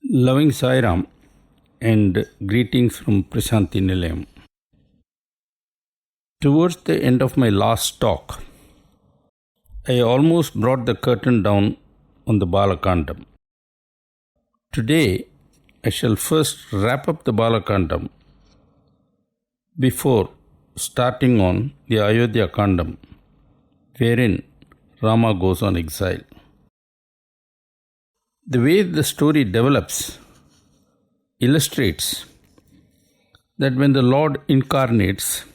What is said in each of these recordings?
Loving Sai Ram and greetings from Prashanti Nilayam. Towards the end of my last talk, I almost brought the curtain down on the Balakandam. Today, I shall first wrap up the Balakandam before starting on the Ayodhya Kandam, wherein Rama goes on exile. The way the story develops illustrates that when the Lord incarnates,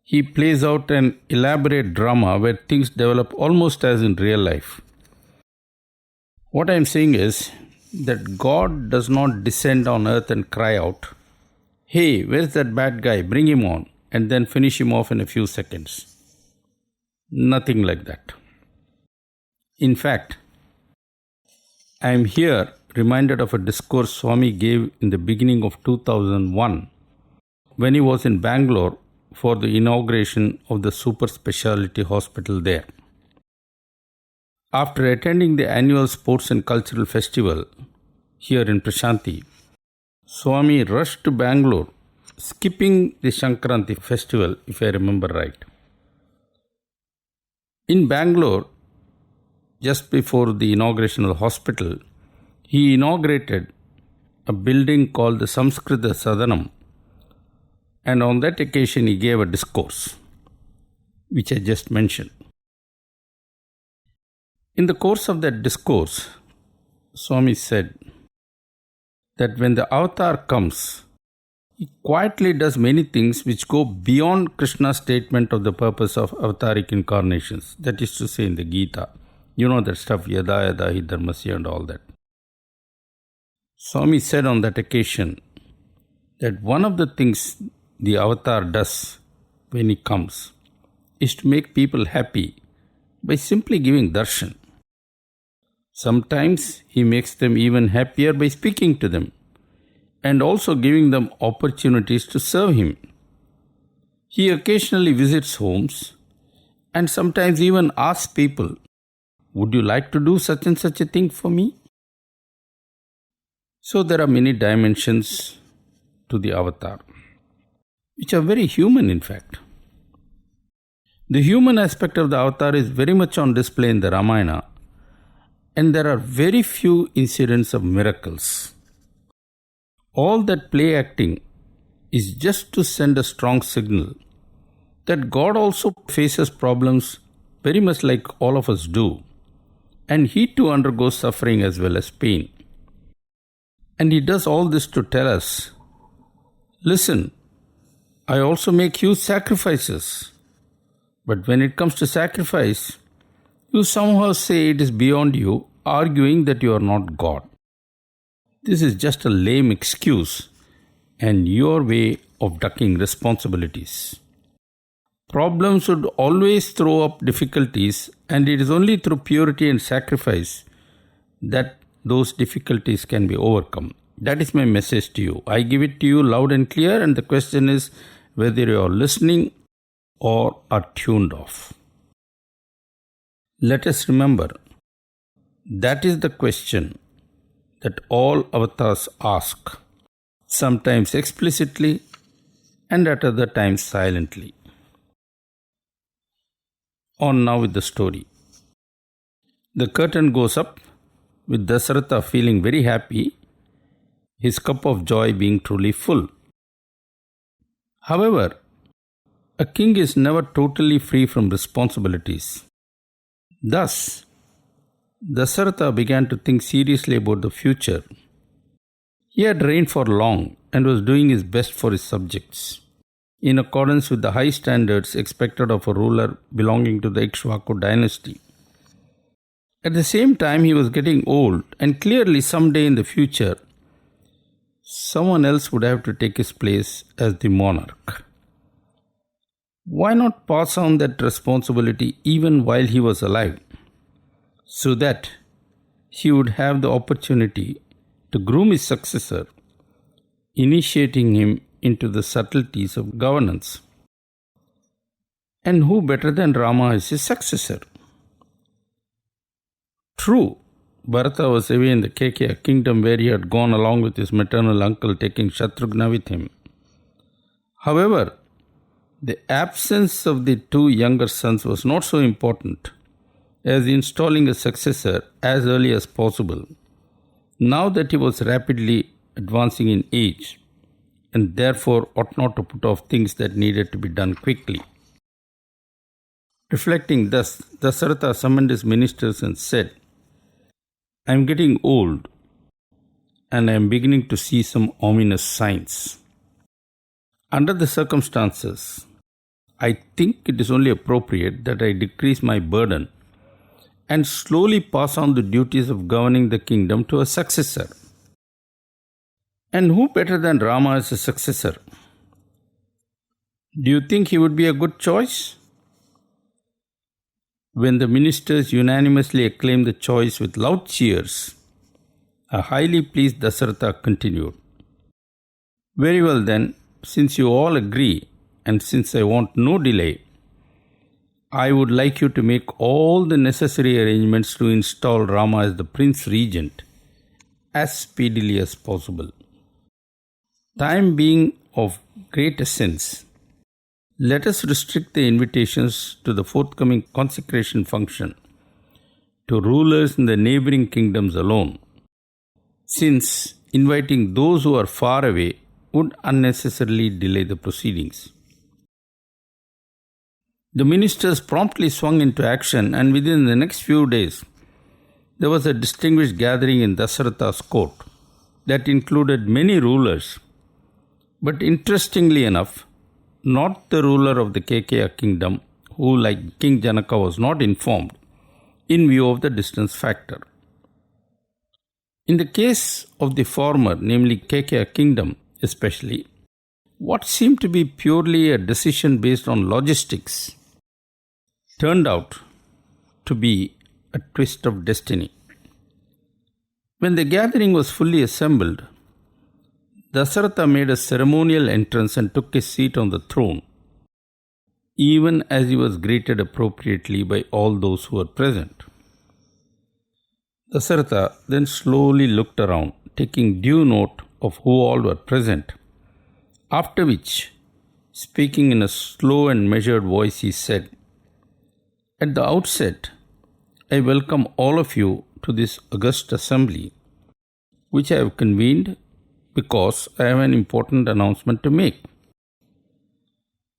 he plays out an elaborate drama where things develop almost as in real life. What I am saying is that God does not descend on earth and cry out, "Hey, where's that bad guy? Bring him on," and then finish him off in a few seconds. Nothing like that. In fact, I am here reminded of a discourse Swami gave in the beginning of 2001 when he was in Bangalore for the inauguration of the super specialty hospital there. After attending the annual sports and cultural festival here in Prashanti, Swami rushed to Bangalore, skipping the Shankranti festival, if I remember right. In Bangalore, just before the inauguration of the hospital, he inaugurated a building called the Samskrita Sadanam, and on that occasion he gave a discourse, which I just mentioned. In the course of that discourse, Swami said that when the avatar comes, he quietly does many things which go beyond Krishna's statement of the purpose of avataric incarnations, that is to say in the Gita. You know that stuff, yada yada hi dharmasya and all that. Swami said on that occasion that one of the things the avatar does when he comes is to make people happy by simply giving darshan. Sometimes he makes them even happier by speaking to them and also giving them opportunities to serve him. He occasionally visits homes and sometimes even asks people, "Would you like to do such and such a thing for me?" So there are many dimensions to the avatar, which are very human in fact. The human aspect of the avatar is very much on display in the Ramayana, and there are very few incidents of miracles. All that play acting is just to send a strong signal that God also faces problems very much like all of us do, and he too undergoes suffering as well as pain. And he does all this to tell us, listen, I also make huge sacrifices. But when it comes to sacrifice, you somehow say it is beyond you, arguing that you are not God. This is just a lame excuse and your way of ducking responsibilities. Problems would always throw up difficulties, and it is only through purity and sacrifice that those difficulties can be overcome. That is my message to you. I give it to you loud and clear, and the question is whether you are listening or are tuned off. Let us remember, that is the question that all avatars ask, sometimes explicitly and at other times silently. On now with the story. The curtain goes up with Dasaratha feeling very happy, his cup of joy being truly full. However, a king is never totally free from responsibilities. Thus, Dasaratha began to think seriously about the future. He had reigned for long and was doing his best for his subjects, in accordance with the high standards expected of a ruler belonging to the Ikshvaku dynasty. At the same time, he was getting old, and clearly someday in the future, someone else would have to take his place as the monarch. Why not pass on that responsibility even while he was alive, so that he would have the opportunity to groom his successor initiating him into the subtleties of governance. And who better than Rama as his successor? True, Bharata was away in the Kekeya kingdom where he had gone along with his maternal uncle, taking Shatrughna with him. However, the absence of the two younger sons was not so important as installing a successor as early as possible, now that he was rapidly advancing in age and therefore ought not to put off things that needed to be done quickly. Reflecting thus, Dasaratha summoned his ministers and said, "I am getting old and I am beginning to see some ominous signs. Under the circumstances, I think it is only appropriate that I decrease my burden and slowly pass on the duties of governing the kingdom to a successor." And who better than Rama as a successor? Do you think he would be a good choice? When the ministers unanimously acclaimed the choice with loud cheers, a highly pleased Dasaratha continued, "Very well then, since you all agree and since I want no delay, I would like you to make all the necessary arrangements to install Rama as the Prince Regent as speedily as possible. Time being of great essence, let us restrict the invitations to the forthcoming consecration function to rulers in the neighboring kingdoms alone, since inviting those who are far away would unnecessarily delay the proceedings." The ministers promptly swung into action, and within the next few days, there was a distinguished gathering in Dasaratha's court that included many rulers, but interestingly enough, not the ruler of the Kekeya kingdom, who, like King Janaka, was not informed in view of the distance factor. In the case of the former, namely Kekeya kingdom especially, what seemed to be purely a decision based on logistics turned out to be a twist of destiny. When the gathering was fully assembled, Dasaratha made a ceremonial entrance and took his seat on the throne, even as he was greeted appropriately by all those who were present. Dasaratha then slowly looked around, taking due note of who all were present, after which, speaking in a slow and measured voice, he said, "At the outset, I welcome all of you to this august assembly, which I have convened because I have an important announcement to make.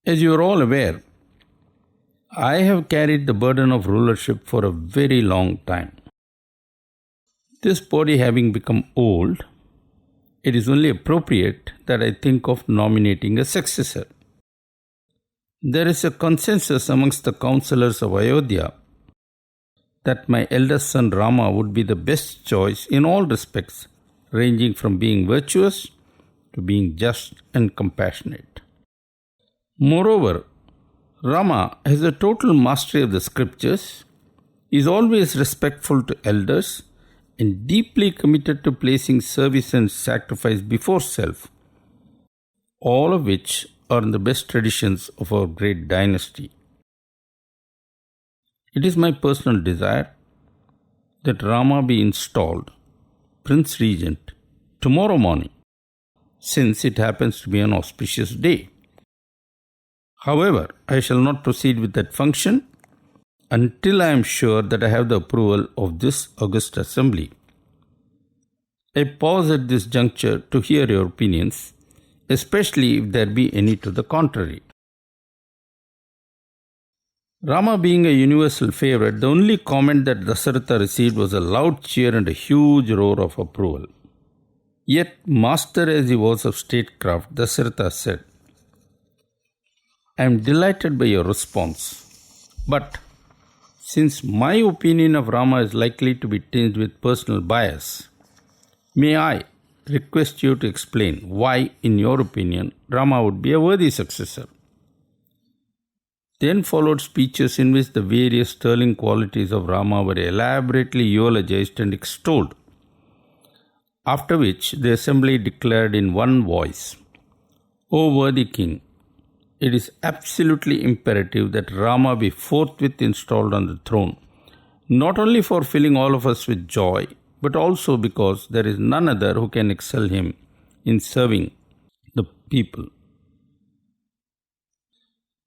As you are all aware, I have carried the burden of rulership for a very long time. This body having become old, it is only appropriate that I think of nominating a successor. There is a consensus amongst the councillors of Ayodhya that my eldest son Rama would be the best choice in all respects, ranging from being virtuous to being just and compassionate. Moreover, Rama has a total mastery of the scriptures, is always respectful to elders, and deeply committed to placing service and sacrifice before self, all of which are in the best traditions of our great dynasty. It is my personal desire that Rama be installed Prince Regent tomorrow morning, since it happens to be an auspicious day. However, I shall not proceed with that function until I am sure that I have the approval of this august assembly. I pause at this juncture to hear your opinions, especially if there be any to the contrary." Rama being a universal favorite, the only comment that Dasaratha received was a loud cheer and a huge roar of approval. Yet, master as he was of statecraft, Dasaratha said, "I am delighted by your response, but since my opinion of Rama is likely to be tinged with personal bias, may I request you to explain why, in your opinion, Rama would be a worthy successor?" Then followed speeches in which the various sterling qualities of Rama were elaborately eulogized and extolled. After which the assembly declared in one voice, "O worthy king, it is absolutely imperative that Rama be forthwith installed on the throne, not only for filling all of us with joy, but also because there is none other who can excel him in serving the people."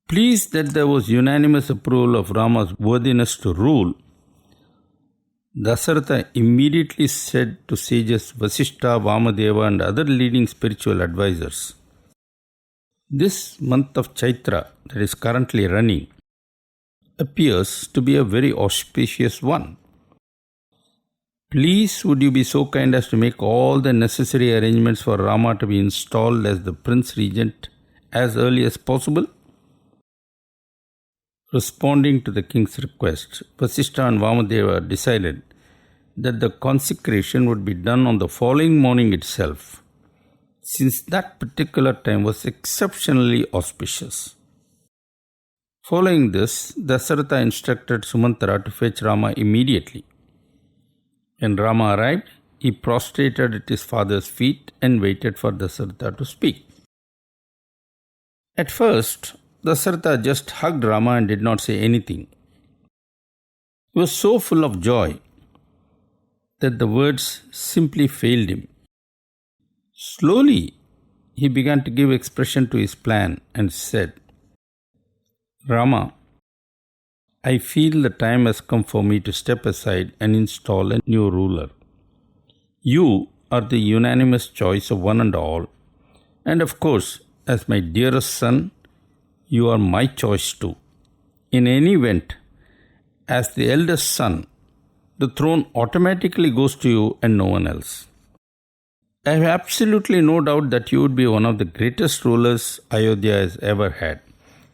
Pleased that there was unanimous approval of Rama's worthiness to rule, Dasaratha immediately said to sages Vasishtha, Vamadeva and other leading spiritual advisors, "This month of Chaitra that is currently running appears to be a very auspicious one. Please would you be so kind as to make all the necessary arrangements for Rama to be installed as the Prince Regent as early as possible?" Responding to the king's request, Vasishtha and Vamadeva decided that the consecration would be done on the following morning itself, since that particular time was exceptionally auspicious. Following this, Dasaratha instructed Sumantara to fetch Rama immediately. When Rama arrived, he prostrated at his father's feet and waited for Dasaratha to speak. At first, Dasaratha just hugged Rama and did not say anything. He was so full of joy that the words simply failed him. Slowly, he began to give expression to his plan and said, "Rama, I feel the time has come for me to step aside and install a new ruler. You are the unanimous choice of one and all, and of course, as my dearest son, you are my choice too. In any event, as the eldest son, the throne automatically goes to you and no one else. I have absolutely no doubt that you would be one of the greatest rulers Ayodhya has ever had.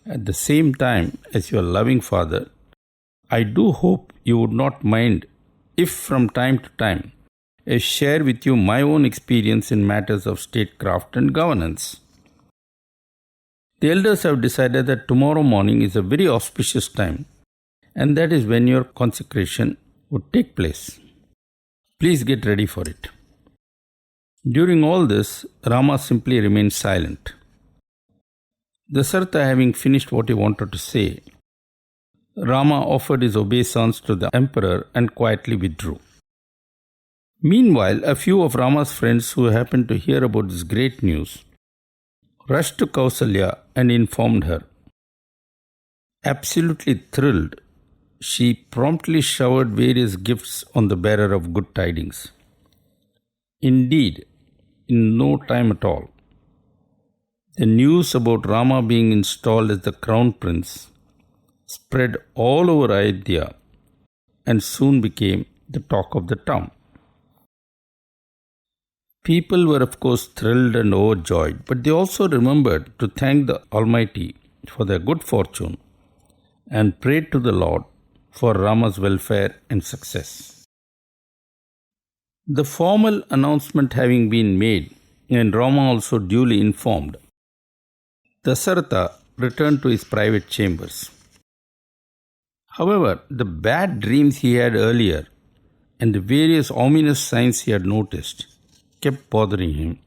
At the same time, as your loving father, I do hope you would not mind if from time to time I share with you my own experience in matters of statecraft and governance. The elders have decided that tomorrow morning is a very auspicious time, and that is when your consecration would take place. Please get ready for it." During all this, Rama simply remained silent. Dasaratha having finished what he wanted to say, Rama offered his obeisance to the emperor and quietly withdrew. Meanwhile, a few of Rama's friends who happened to hear about this great news rushed to Kausalya and informed her. Absolutely thrilled, she promptly showered various gifts on the bearer of good tidings. Indeed, in no time at all, the news about Rama being installed as the crown prince spread all over Ayodhya and soon became the talk of the town. People were of course thrilled and overjoyed, but they also remembered to thank the Almighty for their good fortune and prayed to the Lord for Rama's welfare and success. The formal announcement having been made and Rama also duly informed, Dasaratha returned to his private chambers. However, the bad dreams he had earlier and the various ominous signs he had noticed kept bothering him.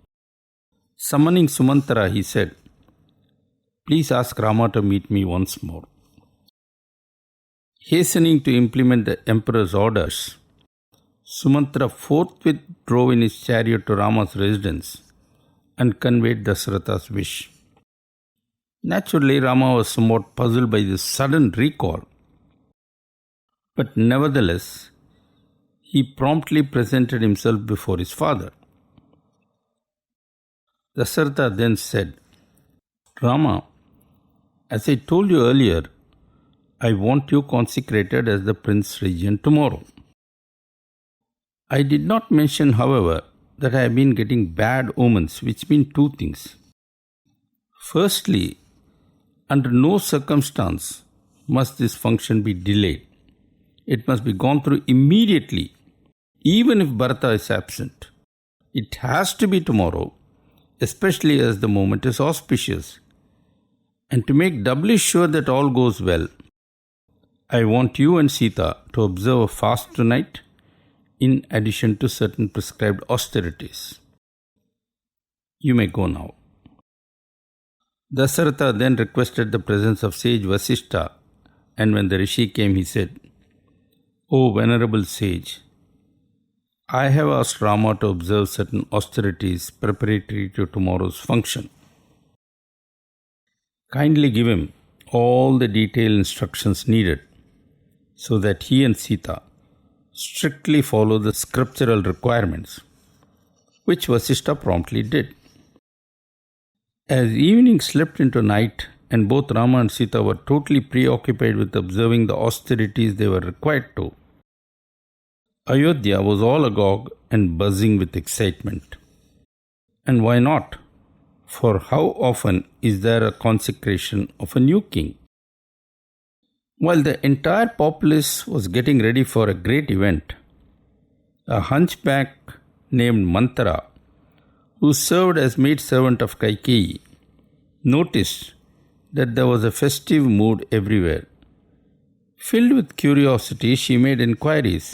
Summoning Sumantara, he said, "Please ask Rama to meet me once more." Hastening to implement the emperor's orders, Sumantara forthwith drove in his chariot to Rama's residence and conveyed Dasaratha's wish. Naturally, Rama was somewhat puzzled by this sudden recall, but nevertheless, he promptly presented himself before his father. Dasaratha then said, "Rama, as I told you earlier, I want you consecrated as the Prince Regent tomorrow. I did not mention, however, that I have been getting bad omens, which mean two things. Firstly, under no circumstance must this function be delayed. It must be gone through immediately, even if Bharata is absent. It has to be tomorrow, especially as the moment is auspicious. And to make doubly sure that all goes well, I want you and Sita to observe a fast tonight in addition to certain prescribed austerities. You may go now. Dasaratha then requested the presence of sage Vasishtha, and when the Rishi came, he said, "O venerable sage, I have asked Rama to observe certain austerities preparatory to tomorrow's function. Kindly give him all the detailed instructions needed so that he and Sita strictly follow the scriptural requirements," which Vasishtha promptly did. As evening slipped into night and both Rama and Sita were totally preoccupied with observing the austerities they were required to, Ayodhya was all agog and buzzing with excitement. And why not? For how often is there a consecration of a new king? While the entire populace was getting ready for a great event, a hunchback named Manthara, who served as maidservant of Kaikeyi, noticed that there was a festive mood everywhere. Filled with curiosity, she made inquiries,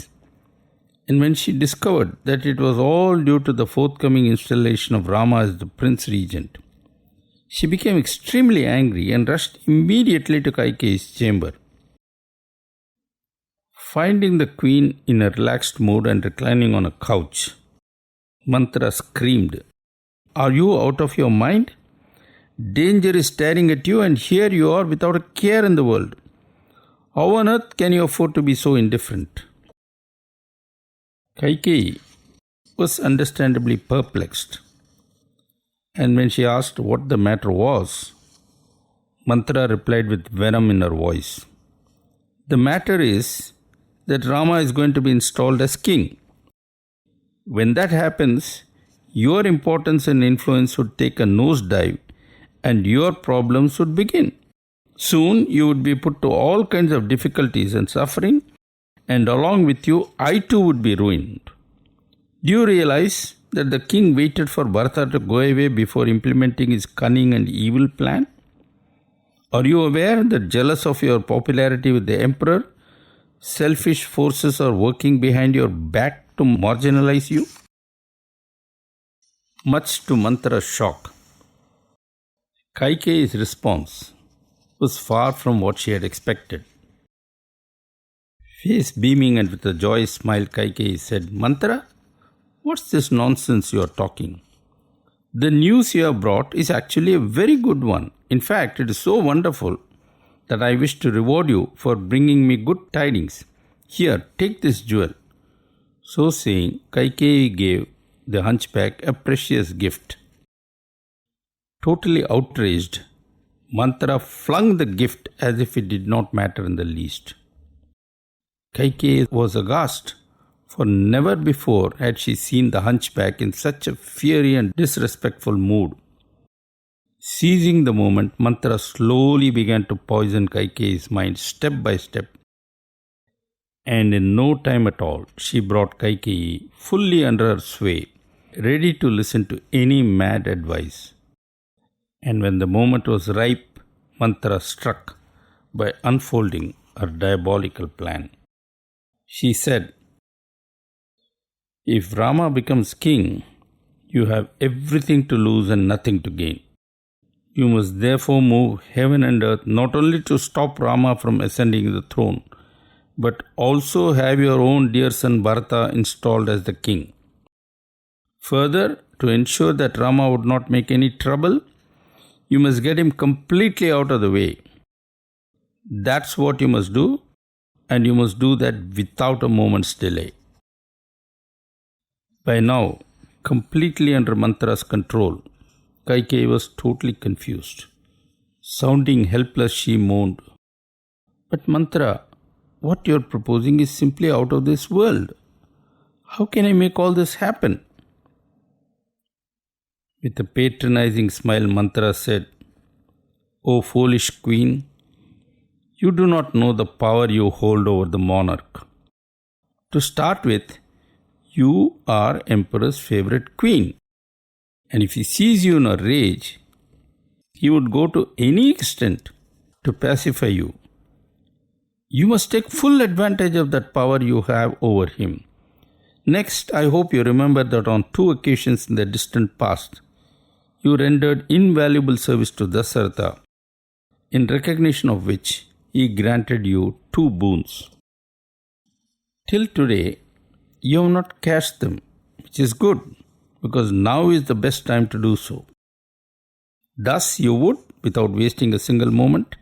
and when she discovered that it was all due to the forthcoming installation of Rama as the Prince Regent, she became extremely angry and rushed immediately to Kaikeyi's chamber. Finding the queen in a relaxed mood and reclining on a couch, Manthara screamed, "Are you out of your mind? Danger is staring at you, and here you are without a care in the world. How on earth can you afford to be so indifferent?" Kaikeyi was understandably perplexed, and when she asked what the matter was, Manthara replied with venom in her voice, "The matter is that Rama is going to be installed as king. When that happens, your importance and influence would take a nosedive and your problems would begin. Soon you would be put to all kinds of difficulties and suffering, and along with you, I too would be ruined. Do you realize that the king waited for Bharata to go away before implementing his cunning and evil plan? Are you aware that, jealous of your popularity with the emperor, selfish forces are working behind your back to marginalize you?" Much to Manthara's shock, Kaikeyi's response was far from what she had expected. Face beaming and with a joyous smile, Kaikeyi said, "Manthara, what's this nonsense you are talking? The news you have brought is actually a very good one. In fact, it is so wonderful that I wish to reward you for bringing me good tidings. Here, take this jewel." So saying, Kaikeyi gave the hunchback a precious gift. Totally outraged, Manthara flung the gift as if it did not matter in the least. Kaikeyi was aghast, for never before had she seen the hunchback in such a fiery and disrespectful mood. Seizing the moment, Manthara slowly began to poison Kaikeyi's mind step by step, and in no time at all she brought Kaikeyi fully under her sway, ready to listen to any mad advice. And when the moment was ripe, Manthara struck by unfolding her diabolical plan. She said, "If Rama becomes king, you have everything to lose and nothing to gain. You must therefore move heaven and earth not only to stop Rama from ascending the throne, but also have your own dear son Bharata installed as the king. Further, to ensure that Rama would not make any trouble, you must get him completely out of the way. That's what you must do, and you must do that without a moment's delay." By now, completely under Manthara's control, Kaikeyi was totally confused. Sounding helpless, she moaned, "But Manthara, what you are proposing is simply out of this world. How can I make all this happen?" With a patronizing smile, Manthara said, "O foolish queen, you do not know the power you hold over the monarch. To start with, you are Emperor's favorite queen, and if he sees you in a rage, he would go to any extent to pacify you. You must take full advantage of that power you have over him. Next, I hope you remember that on 2 occasions in the distant past, you rendered invaluable service to Dasaratha, in recognition of which he granted you 2 boons. Till today, you have not cashed them, which is good, because now is the best time to do so. Thus, you would, without wasting a single moment,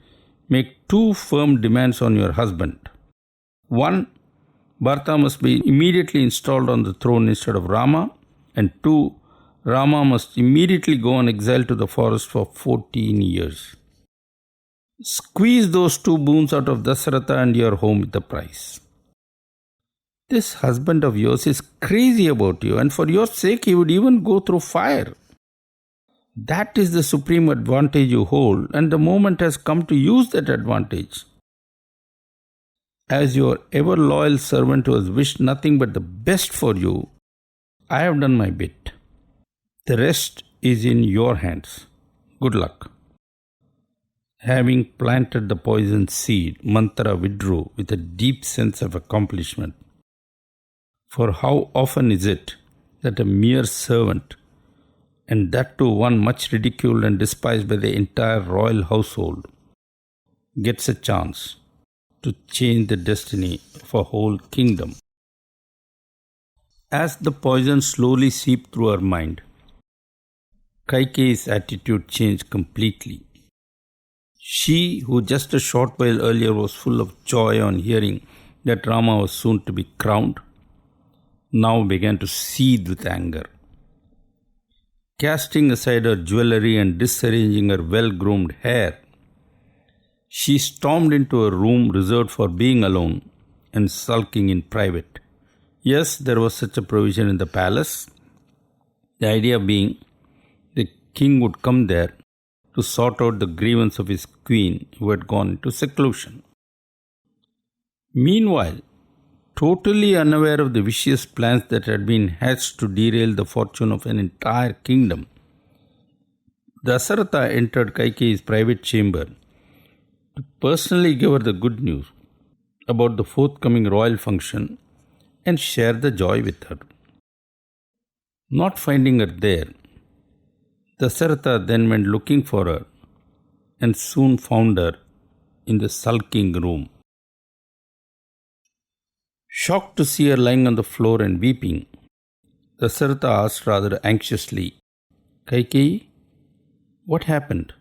make 2 firm demands on your husband. 1. Bharata must be immediately installed on the throne instead of Rama, and 2. Rama must immediately go on exile to the forest for 14 years. Squeeze those 2 boons out of Dasaratha and your home with the price. This husband of yours is crazy about you, and for your sake he would even go through fire. That is the supreme advantage you hold, and the moment has come to use that advantage. As your ever loyal servant who has wished nothing but the best for you, I have done my bit. The rest is in your hands. Good luck. Having planted the poison seed, Manthara withdrew with a deep sense of accomplishment. For how often is it that a mere servant, and that too one much ridiculed and despised by the entire royal household, gets a chance to change the destiny of a whole kingdom? As the poison slowly seeped through her mind, Kaikeyi's attitude changed completely. She, who just a short while earlier was full of joy on hearing that Rama was soon to be crowned, now began to seethe with anger. Casting aside her jewelry and disarranging her well-groomed hair, she stormed into a room reserved for being alone and sulking in private. Yes, there was such a provision in the palace. The idea being the king would come there to sort out the grievance of his queen who had gone into seclusion. Meanwhile, totally unaware of the vicious plans that had been hatched to derail the fortune of an entire kingdom, Dasaratha entered Kaikeyi's private chamber to personally give her the good news about the forthcoming royal function and share the joy with her. Not finding her there, Dasaratha then went looking for her and soon found her in the sulking room. Shocked to see her lying on the floor and weeping, Dasaratha asked rather anxiously, "Kaikeyi, what happened?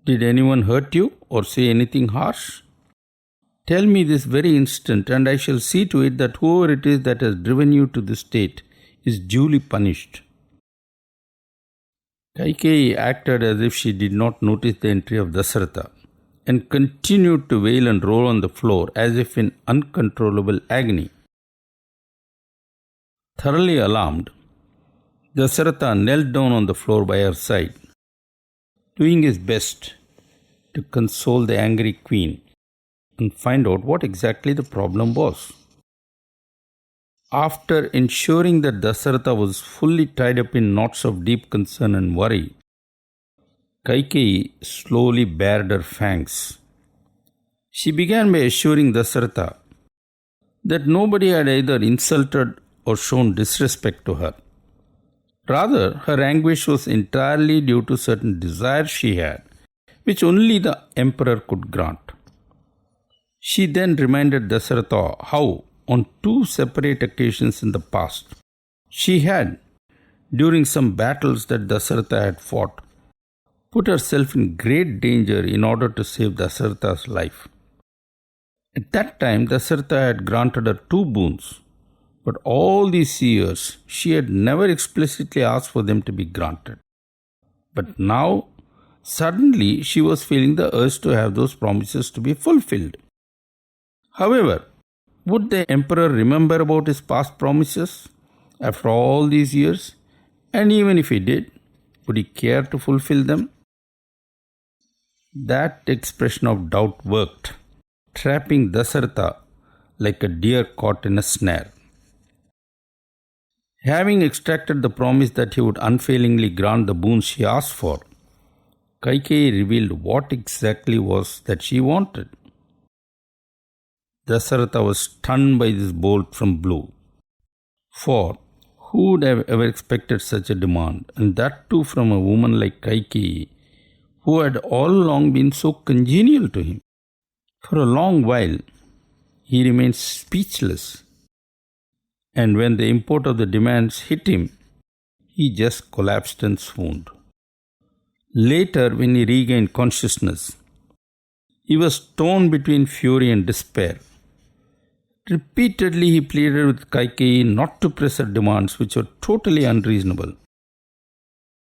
Did anyone hurt you or say anything harsh? Tell me this very instant, and I shall see to it that whoever it is that has driven you to this state is duly punished." Kaikeyi acted as if she did not notice the entry of Dasaratha and continued to wail and roll on the floor as if in uncontrollable agony. Thoroughly alarmed, Dasaratha knelt down on the floor by her side, doing his best to console the angry queen and find out what exactly the problem was. After ensuring that Dasaratha was fully tied up in knots of deep concern and worry, Kaikeyi slowly bared her fangs. She began by assuring Dasaratha that nobody had either insulted or shown disrespect to her. Rather, her anguish was entirely due to certain desires she had, which only the emperor could grant. She then reminded Dasaratha how, on 2 separate occasions in the past, she had, during some battles that Dasaratha had fought, put herself in great danger in order to save Dasaratha's life. At that time, Dasaratha had granted her 2 boons, but all these years she had never explicitly asked for them to be granted. But now, suddenly she was feeling the urge to have those promises to be fulfilled. However, would the emperor remember about his past promises after all these years? And even if he did, would he care to fulfill them? That expression of doubt worked, trapping Dasaratha like a deer caught in a snare. Having extracted the promise that he would unfailingly grant the boons she asked for, Kaikeyi revealed what exactly was that she wanted. Dasaratha was stunned by this bolt from blue. For who would have ever expected such a demand, and that too from a woman like Kaikeyi, who had all along been so congenial to him? For a long while, he remained speechless, and when the import of the demands hit him, he just collapsed and swooned. Later, when he regained consciousness, he was torn between fury and despair. Repeatedly, he pleaded with Kaikeyi not to press her demands, which were totally unreasonable.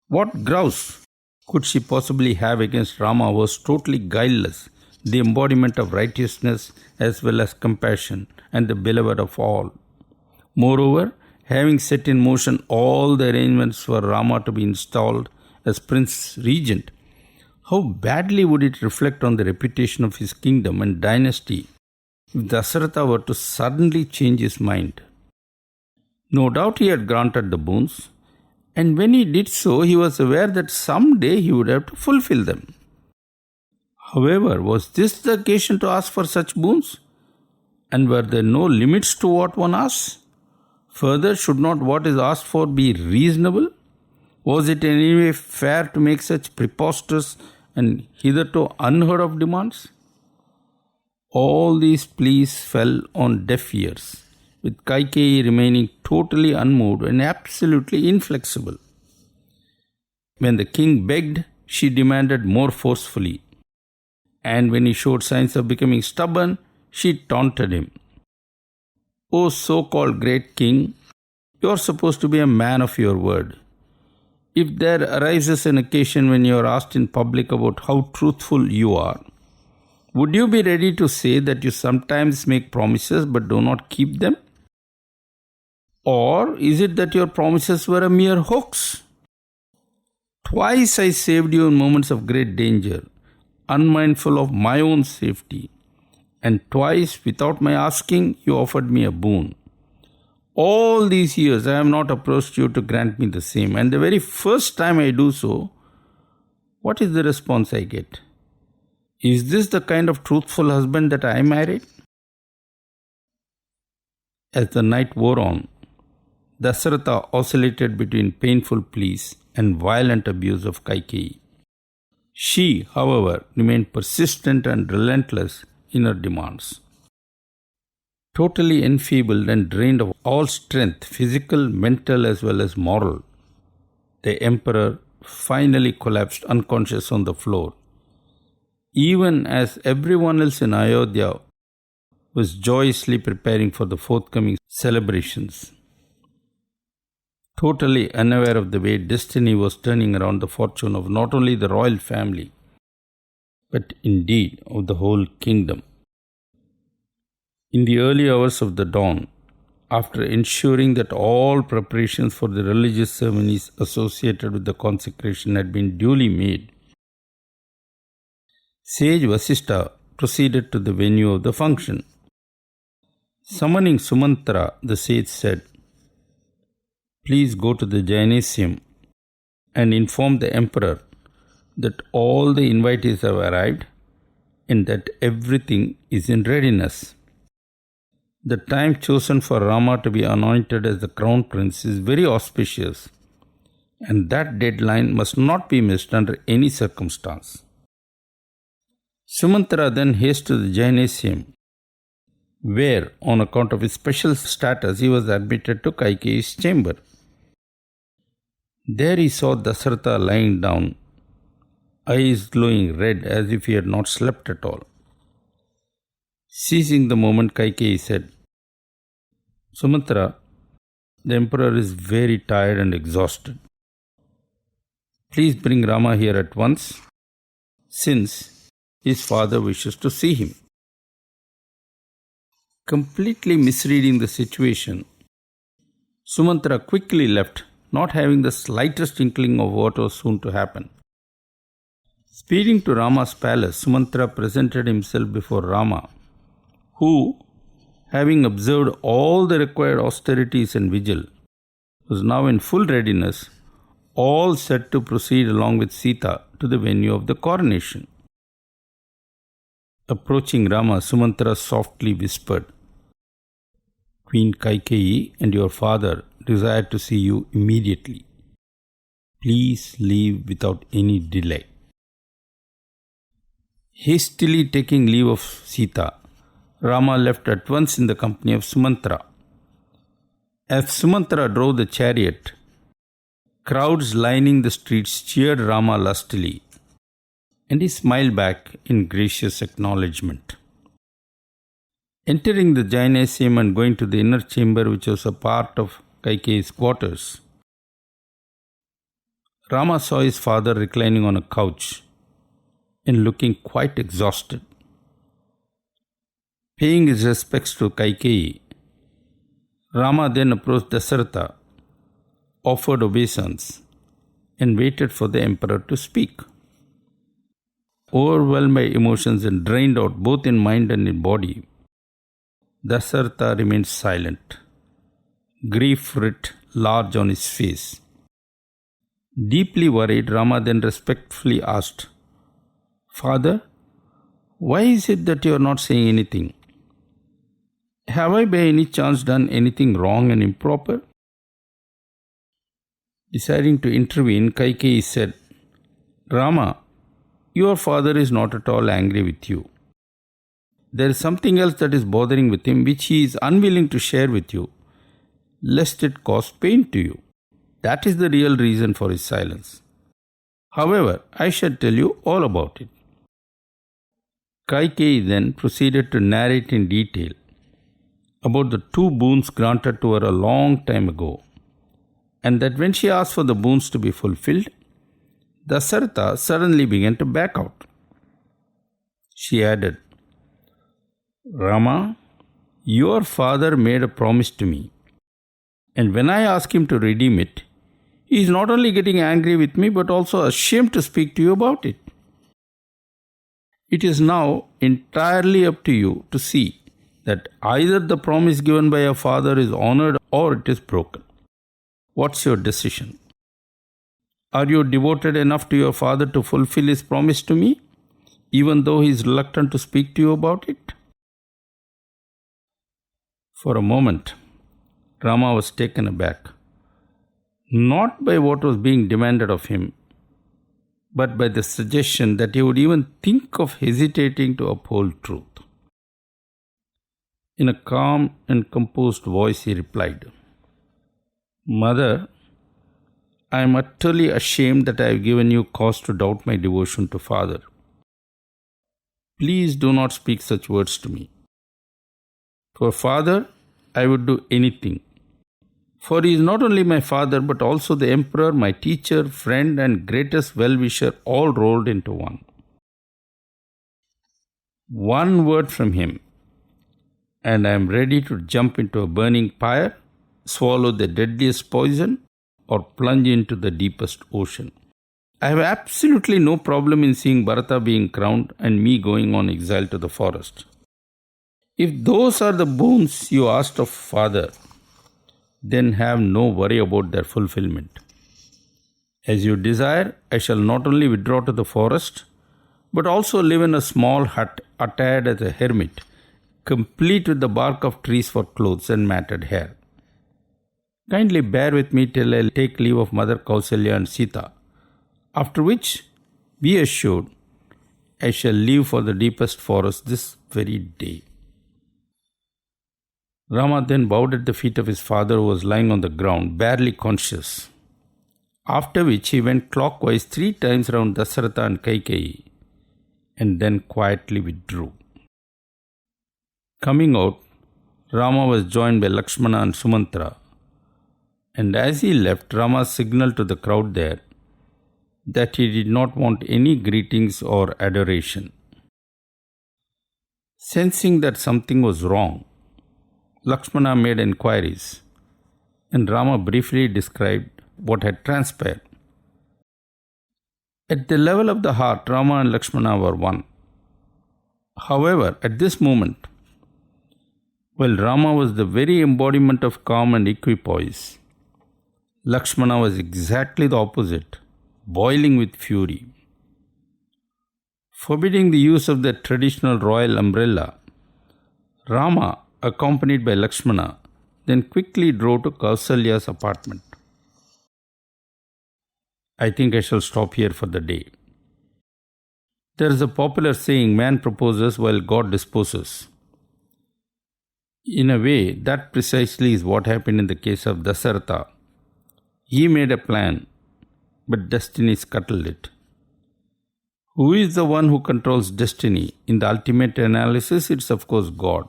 What grouse could she possibly have against Rama, who was totally guileless, the embodiment of righteousness as well as compassion, and the beloved of all? Moreover, having set in motion all the arrangements for Rama to be installed as Prince Regent, how badly would it reflect on the reputation of his kingdom and dynasty if Dasharatha were to suddenly change his mind? No doubt he had granted the boons, and when he did so, he was aware that someday he would have to fulfill them. However, was this the occasion to ask for such boons? And were there no limits to what one asks? Further, should not what is asked for be reasonable? Was it in any way fair to make such preposterous and hitherto unheard of demands? All these pleas fell on deaf ears, with Kaikeyi remaining totally unmoved and absolutely inflexible. When the king begged, she demanded more forcefully, and when he showed signs of becoming stubborn, she taunted him. O so-called great king, you are supposed to be a man of your word. If there arises an occasion when you are asked in public about how truthful you are, would you be ready to say that you sometimes make promises but do not keep them? Or is it that your promises were a mere hoax? Twice I saved you in moments of great danger, unmindful of my own safety, and twice, without my asking, you offered me a boon. All these years I have not approached you to grant me the same, and the very first time I do so, what is the response I get? Is this the kind of truthful husband that I married? As the night wore on, Dasharatha oscillated between painful pleas and violent abuse of Kaikeyi. She, however, remained persistent and relentless in her demands. Totally enfeebled and drained of all strength, physical, mental as well as moral, the emperor finally collapsed unconscious on the floor, even as everyone else in Ayodhya was joyously preparing for the forthcoming celebrations. Totally unaware of the way destiny was turning around the fortune of not only the royal family, but indeed of the whole kingdom. In the early hours of the dawn, after ensuring that all preparations for the religious ceremonies associated with the consecration had been duly made, Sage Vasishtha proceeded to the venue of the function. Summoning Sumantra, the sage said, "Please go to the Jainism and inform the emperor that all the invitees have arrived and that everything is in readiness. The time chosen for Rama to be anointed as the crown prince is very auspicious, and that deadline must not be missed under any circumstance." Sumantra then hasted to the Jainism, where, on account of his special status, he was admitted to Kaikeyi's chamber. There he saw Dasharatha lying down, eyes glowing red as if he had not slept at all. Seizing the moment, Kaikeyi said, "Sumantra, the emperor is very tired and exhausted. Please bring Rama here at once, since his father wishes to see him." Completely misreading the situation, Sumantra quickly left, not having the slightest inkling of what was soon to happen. Speeding to Rama's palace, Sumantra presented himself before Rama, who, having observed all the required austerities and vigil, was now in full readiness, all set to proceed along with Sita to the venue of the coronation. Approaching Rama, Sumantra softly whispered, Queen Kaikeyi and your father desire to see you immediately. Please leave without any delay. Hastily taking leave of Sita, Rama left at once in the company of Sumantra. As Sumantra drove the chariot, crowds lining the streets cheered Rama lustily, and he smiled back in gracious acknowledgement. Entering the Jainasium and going to the inner chamber, which was a part of Kaikeyi's quarters, Rama saw his father reclining on a couch and looking quite exhausted. Paying his respects to Kaikeyi, Rama then approached Dasaratha, offered obeisance, and waited for the emperor to speak. Overwhelmed by emotions and drained out both in mind and in body, Dasaratha remained silent. Grief writ large on his face. Deeply worried, Rama then respectfully asked, "Father, why is it that you are not saying anything? Have I by any chance done anything wrong and improper?" Deciding to intervene, Kaikeyi said, "Rama, your father is not at all angry with you. There is something else that is bothering with him which he is unwilling to share with you, lest it cause pain to you. That is the real reason for his silence. However, I shall tell you all about it." Kaikeyi then proceeded to narrate in detail about the 2 boons granted to her a long time ago, and that when she asked for the boons to be fulfilled, Dasaratha suddenly began to back out. She added, "Rama, your father made a promise to me, and when I ask him to redeem it, he is not only getting angry with me but also ashamed to speak to you about it. It is now entirely up to you to see that either the promise given by your father is honored or it is broken. What's your decision? Are you devoted enough to your father to fulfill his promise to me, even though he is reluctant to speak to you about it?" For a moment, Rama was taken aback, not by what was being demanded of him, but by the suggestion that he would even think of hesitating to uphold truth. In a calm and composed voice, he replied, "Mother, I am utterly ashamed that I have given you cause to doubt my devotion to Father. Please do not speak such words to me. For Father, I would do anything. For he is not only my father, but also the emperor, my teacher, friend, and greatest well-wisher, all rolled into one. One word from him, and I am ready to jump into a burning pyre, swallow the deadliest poison, or plunge into the deepest ocean. I have absolutely no problem in seeing Bharata being crowned and me going on exile to the forest. If those are the boons you asked of Father, then have no worry about their fulfillment. As you desire, I shall not only withdraw to the forest, but also live in a small hut attired as a hermit, complete with the bark of trees for clothes and matted hair. Kindly bear with me till I take leave of Mother Kausalya and Sita, after which, be assured, I shall leave for the deepest forest this very day." Rama then bowed at the feet of his father, who was lying on the ground, barely conscious, after which he went clockwise 3 times round Dasaratha and Kaikeyi, and then quietly withdrew. Coming out, Rama was joined by Lakshmana and Sumantra, and as he left, Rama signaled to the crowd there that he did not want any greetings or adoration. Sensing that something was wrong, Lakshmana made inquiries, and Rama briefly described what had transpired. At the level of the heart, Rama and Lakshmana were one. However, at this moment, while Rama was the very embodiment of calm and equipoise, Lakshmana was exactly the opposite, boiling with fury. Forbidding the use of the traditional royal umbrella, Rama, accompanied by Lakshmana, then quickly drove to Kausalya's apartment. I think I shall stop here for the day. There is a popular saying, man proposes while God disposes. In a way, that precisely is what happened in the case of Dasaratha. He made a plan, but destiny scuttled it. Who is the one who controls destiny? In the ultimate analysis, it's of course God.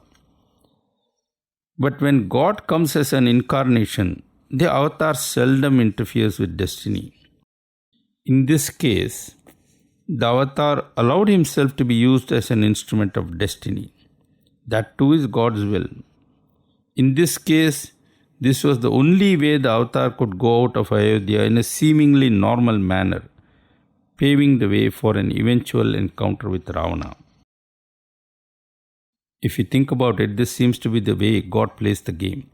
But when God comes as an incarnation, the avatar seldom interferes with destiny. In this case, the avatar allowed himself to be used as an instrument of destiny. That too is God's will. In this case, this was the only way the avatar could go out of Ayodhya in a seemingly normal manner, paving the way for an eventual encounter with Ravana. If you think about it, this seems to be the way God plays the game.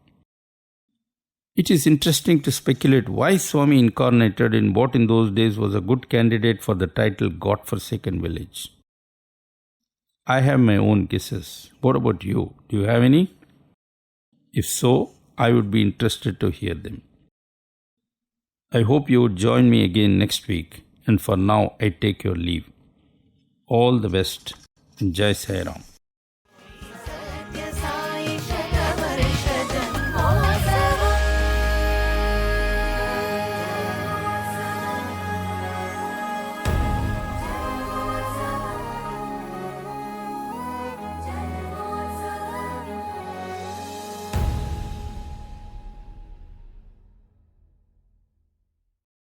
It is interesting to speculate why Swami incarnated in what in those days was a good candidate for the title God-forsaken village. I have my own guesses. What about you? Do you have any? If so, I would be interested to hear them. I hope you would join me again next week, and for now I take your leave. All the best. Jai Sai Ram.